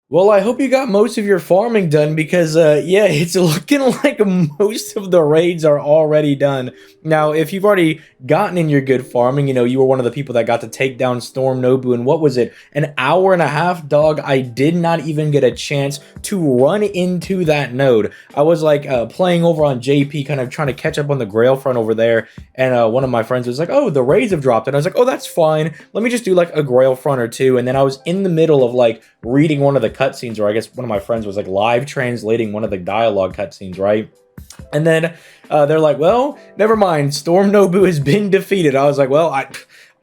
Well, I hope you got most of your farming done because, yeah, it's looking like most of the raids are already done. Now, if you've already gotten in your good farming, you were one of the people that got to take down Storm Nobu, and what was it? An hour and a half, dog. I did not even get a chance to run into that node. I was like playing over on JP, kind of trying to catch up on the Grail front over there, and one of my friends was like, "Oh, the raids have dropped," and I was like, "Oh, that's fine. Let me just do like a Grail front or two," and then I was in the middle of like reading one of the cutscenes, or I guess one of my friends was like live translating one of the dialogue cutscenes, right? And then they're like, "Well, never mind. Storm Nobu has been defeated." I was like, "Well,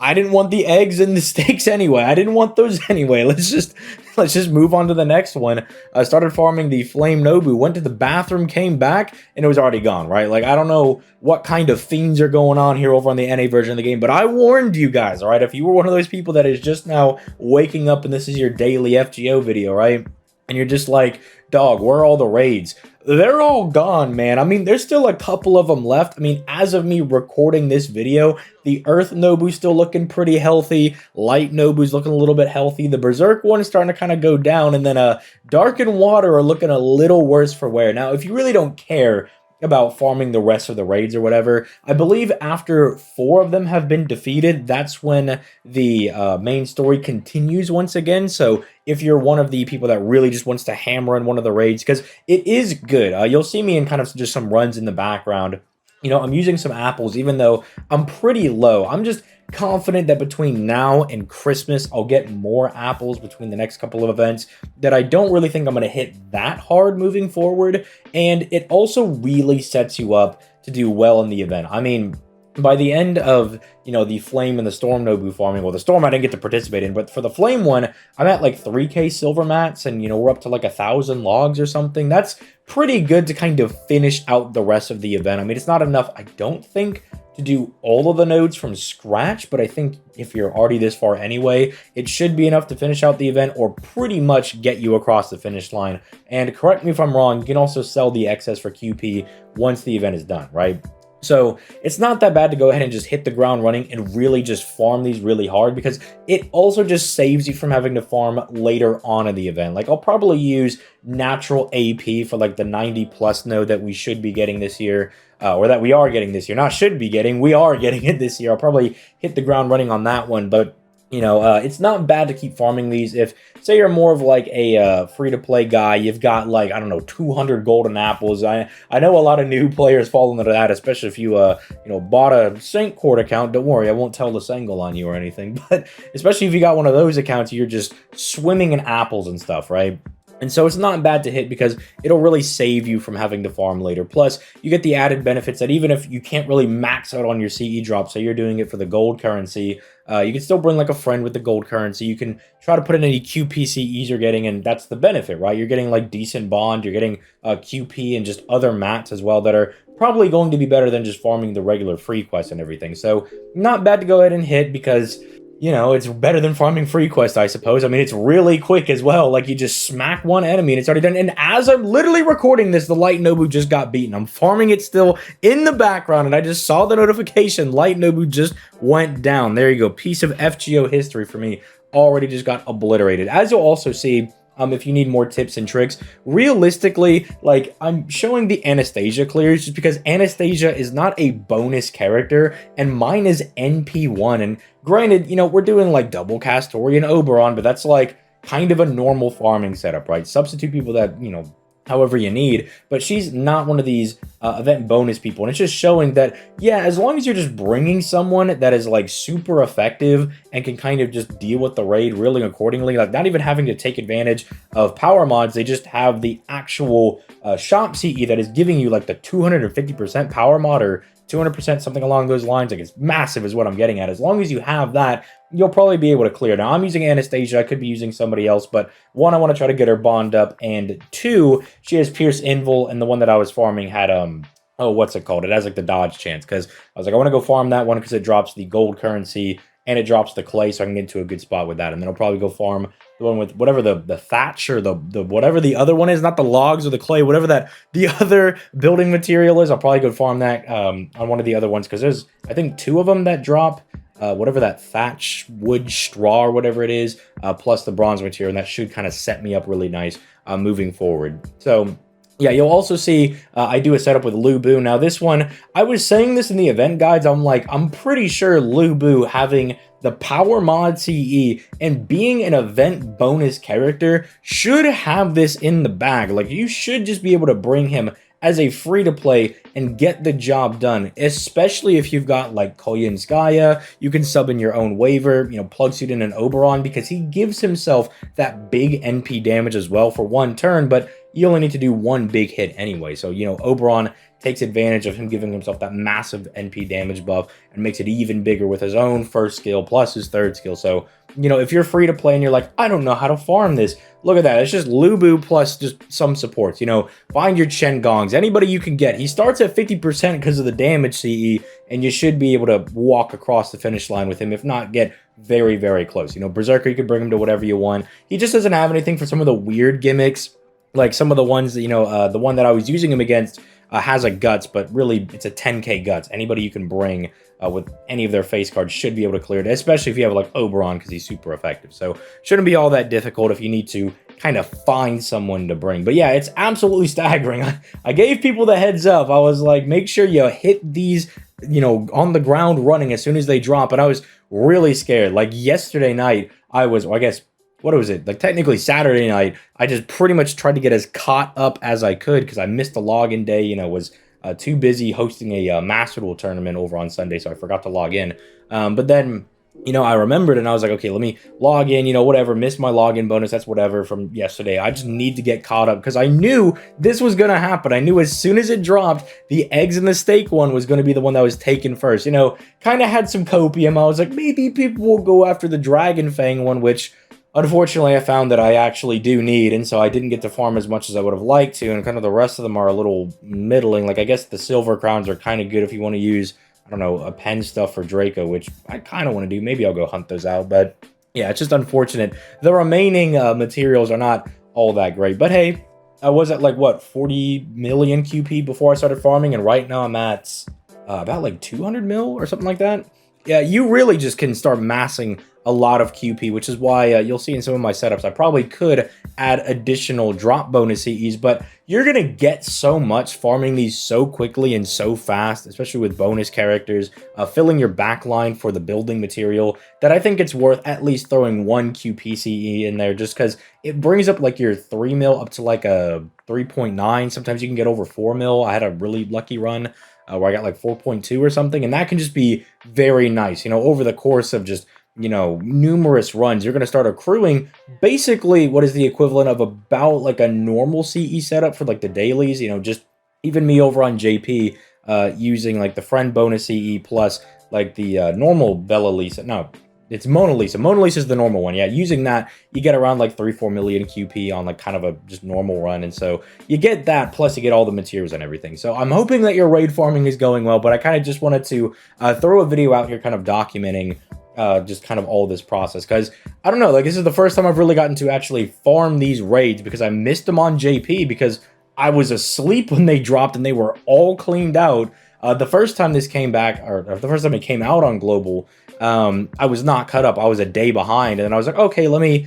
I didn't want the eggs and the steaks anyway. I didn't want those anyway. Let's just move on to the next one." I started farming the Flame Nobu, went to the bathroom, came back, and it was already gone, right? Like, I don't know what kind of fiends are going on here over on the NA version of the game, but I warned you guys, all right? If you were one of those people that is just now waking up and this is your daily FGO video, right? And you're just like, "Dog, where are all the raids?" They're all gone, man. I mean, there's still a couple of them left. I mean, as of me recording this video, the Earth Nobu's still looking pretty healthy. Light Nobu's looking a little bit healthy. The Berserk one is starting to kind of go down. And then Dark and Water are looking a little worse for wear. Now, if you really don't care about farming the rest of the raids or whatever, I believe after 4 of them have been defeated, that's when the main story continues once again. So if you're one of the people that really just wants to hammer in one of the raids, because it is good, you'll see me in kind of just some runs in the background. I'm using some apples, even though I'm pretty low. I'm just confident that between now and Christmas, I'll get more apples between the next couple of events, that I don't really think I'm going to hit that hard moving forward. And it also really sets you up to do well in the event. I mean, by the end of, the Flame and the Storm Nobu farming, well, the Storm I didn't get to participate in, but for the Flame one, I'm at like 3k silver mats, and, we're up to like 1,000 logs or something. That's pretty good to kind of finish out the rest of the event. I mean, it's not enough, I don't think, to do all of the nodes from scratch, but I think if you're already this far anyway, it should be enough to finish out the event, or pretty much get you across the finish line. And correct me if I'm wrong, you can also sell the excess for QP once the event is done, right? So it's not that bad to go ahead and just hit the ground running and really just farm these really hard, because it also just saves you from having to farm later on in the event. Like, I'll probably use natural AP for like the 90 plus node that we should be getting this year, or that we are getting this year. Not should be getting, we are getting it this year. I'll probably hit the ground running on that one, but it's not bad to keep farming these. If, say, you're more of like a free-to-play guy, you've got like, I don't know, 200 golden apples. I know a lot of new players fall into that, especially if you bought a Saint Court account. Don't worry, I won't tell the Sengle on you or anything. But especially if you got one of those accounts, you're just swimming in apples and stuff, right? And so it's not bad to hit, because it'll really save you from having to farm later. Plus, you get the added benefits that even if you can't really max out on your CE drop, so you're doing it for the gold currency, you can still bring like a friend with the gold currency. You can try to put in any QP CEs you're getting, and that's the benefit, right? You're getting like decent bond, you're getting QP and just other mats as well that are probably going to be better than just farming the regular free quests and everything. So not bad to go ahead and hit, because it's better than farming free quest, I suppose. I mean, it's really quick as well. Like, you just smack one enemy and it's already done. And as I'm literally recording this, the Light Nobu just got beaten. I'm farming it still in the background, and I just saw the notification. Light Nobu just went down. There you go. Piece of FGO history for me. Already just got obliterated. As you'll also see, if you need more tips and tricks, realistically, like, I'm showing the Anastasia clears just because Anastasia is not a bonus character, and mine is NP1. And granted, we're doing like double Castorian Oberon, but that's like kind of a normal farming setup, right? Substitute people that, however you need, but she's not one of these event bonus people. And it's just showing that, yeah, as long as you're just bringing someone that is like super effective and can kind of just deal with the raid really accordingly, like not even having to take advantage of power mods, they just have the actual shop CE that is giving you like the 250% power mod, or 200%, something along those lines. Like, it's massive is what I'm getting at. As long as you have that, you'll probably be able to clear. Now, I'm using Anastasia. I could be using somebody else, but one, I want to try to get her bond up, and two, she has Pierce Invul, and the one that I was farming had, what's it called? It has like the dodge chance, because I was like, I want to go farm that one because it drops the gold currency and it drops the clay, so I can get into a good spot with that. And then I'll probably go farm the one with whatever the thatch, or the whatever the other one is, not the logs or the clay, whatever that the other building material is. I'll probably go farm that on one of the other ones, because there's, I think, 2 of them that drop whatever that thatch wood straw or whatever it is, plus the bronze material, and that should kind of set me up really nice moving forward. So yeah, you'll also see I do a setup with Lubu. Now this one, I was saying this in the event guides, I'm like, I'm pretty sure Lubu having the power mod CE and being an event bonus character should have this in the bag. Like, you should just be able to bring him as a free-to-play and get the job done, especially if you've got like Koyanskaya. You can sub in your own waiver, you know, plug suit in an Oberon, because he gives himself that big NP damage as well for one turn, but you only need to do one big hit anyway. So, you know, Oberon takes advantage of him giving himself that massive NP damage buff and makes it even bigger with his own first skill plus his third skill. So, you know, if you're free to play and you're like, I don't know how to farm this, look at that. It's just Lubu plus just some supports. You know, find your Chen Gongs, anybody you can get. He starts at 50% because of the damage CE, and you should be able to walk across the finish line with him, if not get very, very close. You know, Berserker, you can bring him to whatever you want. He just doesn't have anything for some of the weird gimmicks, like some of the ones that, you know, the one that I was using him against has a guts, but really it's a 10k guts. Anybody you can bring with any of their face cards should be able to clear it, especially if you have like Oberon, because he's super effective. So shouldn't be all that difficult if you need to kind of find someone to bring. But yeah, it's absolutely staggering. I gave people the heads up. I was like, make sure you hit these, you know, on the ground running as soon as they drop. And I was really scared. Like yesterday night, I was, well, I guess, what was it? Like technically Saturday night, I just pretty much tried to get as caught up as I could because I missed the login day, you know, was too busy hosting a Master Duel tournament over on Sunday, so I forgot to log in. But then, you know, I remembered and I was like, okay, let me log in, you know, whatever, missed my login bonus, that's whatever from yesterday. I just need to get caught up because I knew this was going to happen. I knew as soon as it dropped, the eggs and the steak one was going to be the one that was taken first. You know, kind of had some copium. I was like, maybe people will go after the Dragon Fang one, which unfortunately, I found that I actually do need, and so I didn't get to farm as much as I would have liked to, and kind of the rest of them are a little middling. Like, I guess the Silver Crowns are kind of good if you want to use, I don't know, a pen stuff for Draco, which I kind of want to do. Maybe I'll go hunt those out, but yeah, it's just unfortunate. The remaining materials are not all that great, but hey, I was at like, what, 40 million QP before I started farming, and right now I'm at about like 200 mil or something like that. Yeah, you really just can start massing a lot of QP, which is why you'll see in some of my setups, I probably could add additional drop bonus CEs, but you're going to get so much farming these so quickly and so fast, especially with bonus characters, filling your backline for the building material, that I think it's worth at least throwing one QP CE in there, just because it brings up like your 3 mil up to like a 3.9. Sometimes you can get over 4 mil. I had a really lucky run where I got like 4.2 or something, and that can just be very nice. You know, over the course of just, you know, numerous runs, you're going to start accruing basically what is the equivalent of about like a normal CE setup for like the dailies. You know, just even me over on JP using like the friend bonus CE plus like the normal Bella Lisa. No, it's Mona Lisa. Mona Lisa is the normal one. Yeah, using that, you get around like 3-4 million QP on like kind of a just normal run. And so you get that, plus you get all the materials and everything. So I'm hoping that your raid farming is going well, but I kind of just wanted to throw a video out here kind of documenting just kind of all this process, because I don't know, like this is the first time I've really gotten to actually farm these raids, because I missed them on JP because I was asleep when they dropped and they were all cleaned out. The first time this came back, or the first time it came out on Global, I was not caught up. I was a day behind, and then I was like, okay, let me,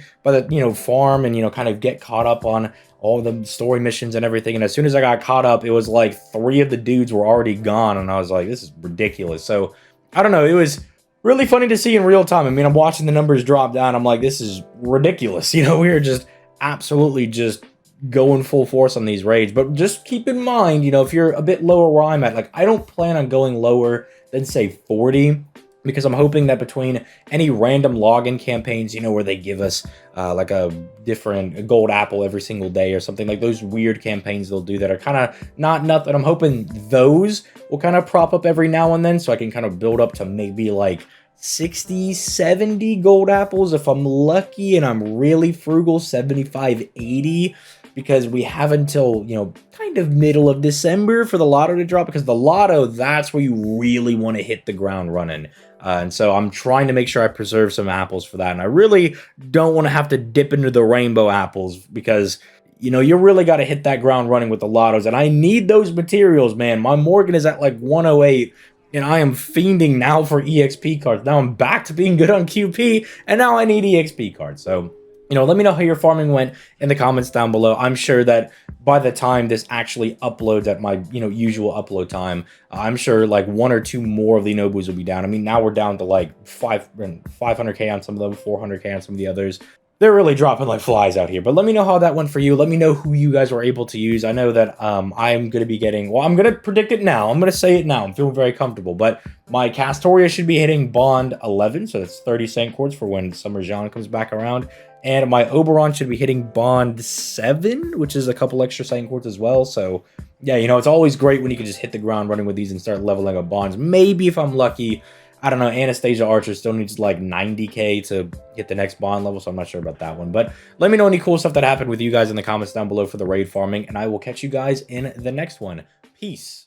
farm and, you know, kind of get caught up on all the story missions and everything. And as soon as I got caught up, it was like 3 of the dudes were already gone, and I was like, this is ridiculous. So I don't know, it was really funny to see in real time. I mean, I'm watching the numbers drop down. I'm like, this is ridiculous. You know, we are just absolutely just going full force on these raids. But just keep in mind, you know, if you're a bit lower where I'm at, like I don't plan on going lower than say 40, because I'm hoping that between any random login campaigns, you know, where they give us like a different gold apple every single day or something, like those weird campaigns they'll do that are kind of not nothing. I'm hoping those will kind of prop up every now and then, so I can kind of build up to maybe like 60, 70 gold apples if I'm lucky and I'm really frugal, 75, 80, because we have until, you know, kind of middle of December for the lotto to drop, because the lotto, that's where you really want to hit the ground running. And so I'm trying to make sure I preserve some apples for that. And I really don't want to have to dip into the rainbow apples, because, you know, you really got to hit that ground running with the lottos. And I need those materials, man. My Morgan is at like 108. And I am fiending now for EXP cards. Now I'm back to being good on QP, and now I need EXP cards. So, let me know how your farming went in the comments down below. I'm sure that by the time this actually uploads at my, usual upload time, I'm sure like 1 or 2 more of the Nobus will be down. I mean, now we're down to like 500k on some of them, 400k on some of the others. They're really dropping like flies out here. But let me know how that went for you. Let me know who you guys were able to use. I know that I'm going to be getting... Well, I'm going to predict it now. I'm going to say it now. I'm feeling very comfortable. But my Castoria should be hitting Bond 11. So that's 30 Saint Quartz for when Summer Jean comes back around. And my Oberon should be hitting Bond 7, which is a couple extra Saint Quartz as well. So, yeah, it's always great when you can just hit the ground running with these and start leveling up Bonds. Maybe if I'm lucky... I don't know, Anastasia Archer still needs like 90k to hit the next bond level, so I'm not sure about that one. But let me know any cool stuff that happened with you guys in the comments down below for the raid farming, and I will catch you guys in the next one. Peace.